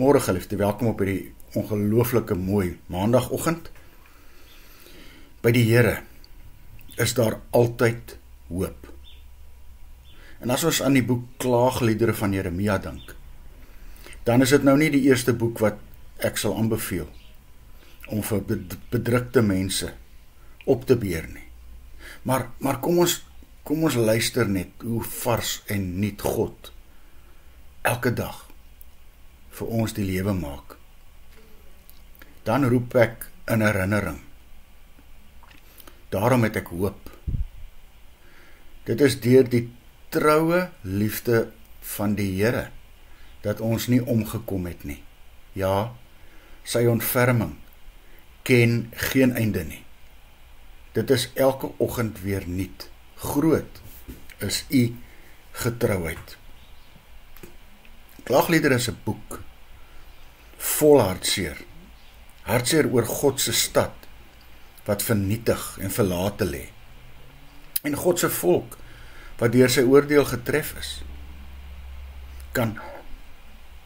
Môre geliefde, welkom op hierdie ongelooflike mooi maandagoggend. By die Here is daar altyd hoop. En as ons aan die boek Klaagliedere van Jeremia dink, dan is dit nou nie die eerste boek wat ek sal aanbeveel om vir bedrukte mense op te beer nie. Maar kom ons luister net hoe vars en nuut God elke dag vir ons die lewe maak. Dan roep ek in herinnering. Daarom het ek hoop. Dit is deur die troue liefde van die Here dat ons nie omgekom het nie. Ja, sy ontferming ken geen einde nie. Dit is elke oggend weer nuut. Groot is u getrouheid. Klaagliedere is 'n boek vol hartseer. Hartseer oor God se stad wat vernietig en verlate lê. En God se volk wat deur sy oordeel getref is.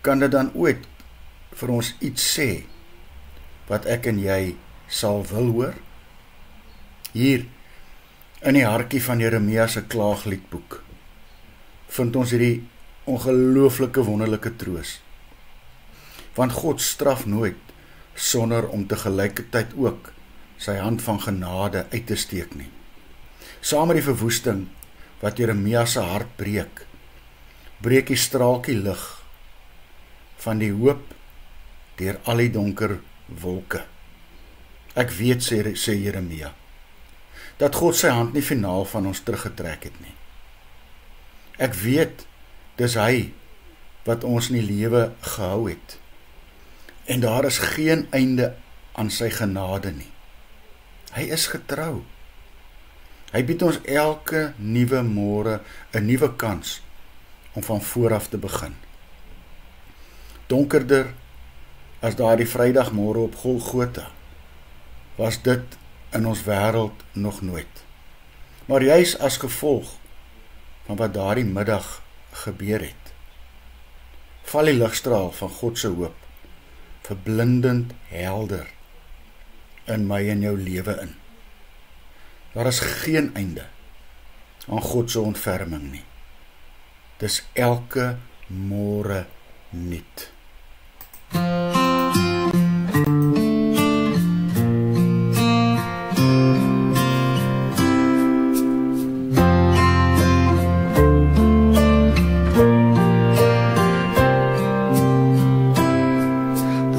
Kan dit dan ooit vir ons iets sê wat ek en jy sal wil hoor? Hier in die hartjie van Jeremia se klaagliedboek vind ons hierdie ongelooflike wonderlike troos. Want God straf nooit sonder om tegelijkertyd ook sy hand van genade uit te steek nie. Saam met die verwoesting wat Jeremia se hart breek die straaltjie lig van die hoop deur al die donker wolke. Ek weet, sê Jeremia, dat God sy hand nie finaal van ons teruggetrek het nie. Ek weet, dis hy wat ons in die lewe gehou het. En daar is geen einde aan sy genade nie. Hy is getrou. Hy bied ons elke nuwe môre 'n nuwe kans om van vooraf te begin. Donkerder as daardie Vrydagmôre op Golgotha was dit in ons wêreld nog nooit. Maar juis as gevolg van wat daardie middag gebeur het, val die ligstraal van God se hoop verblindend helder in my en jou lewe in. Daar is geen einde aan God se ontferming nie. Dis elke môre nuut.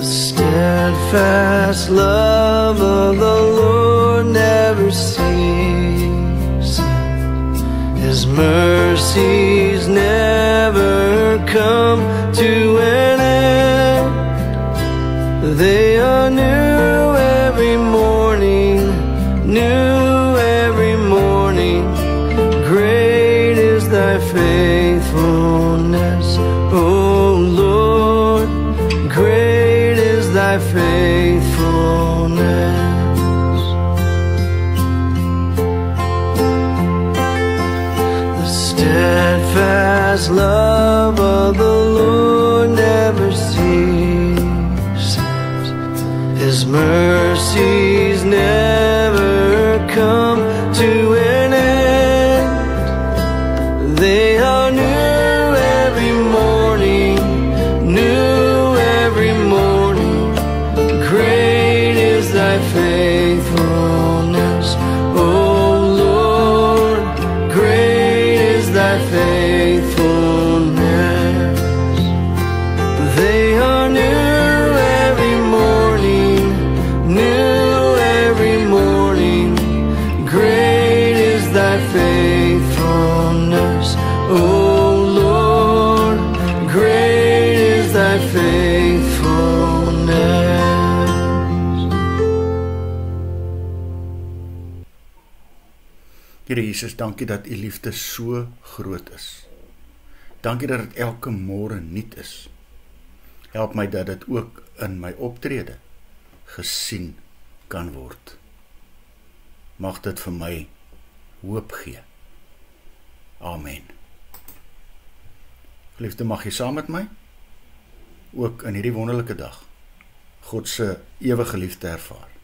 Steadfast love of the Lord never ceases. His mercies never come to an end. They are new every morning, new every morning. Great is thy faithfulness, O Lord. Great is thy faithfulness. The steadfast love of the Lord never ceases. His mercies never come to an end. They are new every morning, new every morning. Great is thy faithfulness, O Lord. Great is thy faithfulness. They are new every morning, new every morning. Great is thy faithfulness, O Lord. Great is thy faithfulness. Here Jesus, dankie dat u liefde so groot is. Dankie dat dit elke môre nuut is. Help my dat dit ook in my optrede gesien kan word. Mag dit vir my hoop gee. Amen. Geliefde, mag jy saam met my ook in hierdie wonderlike dag God se ewige liefde ervaar.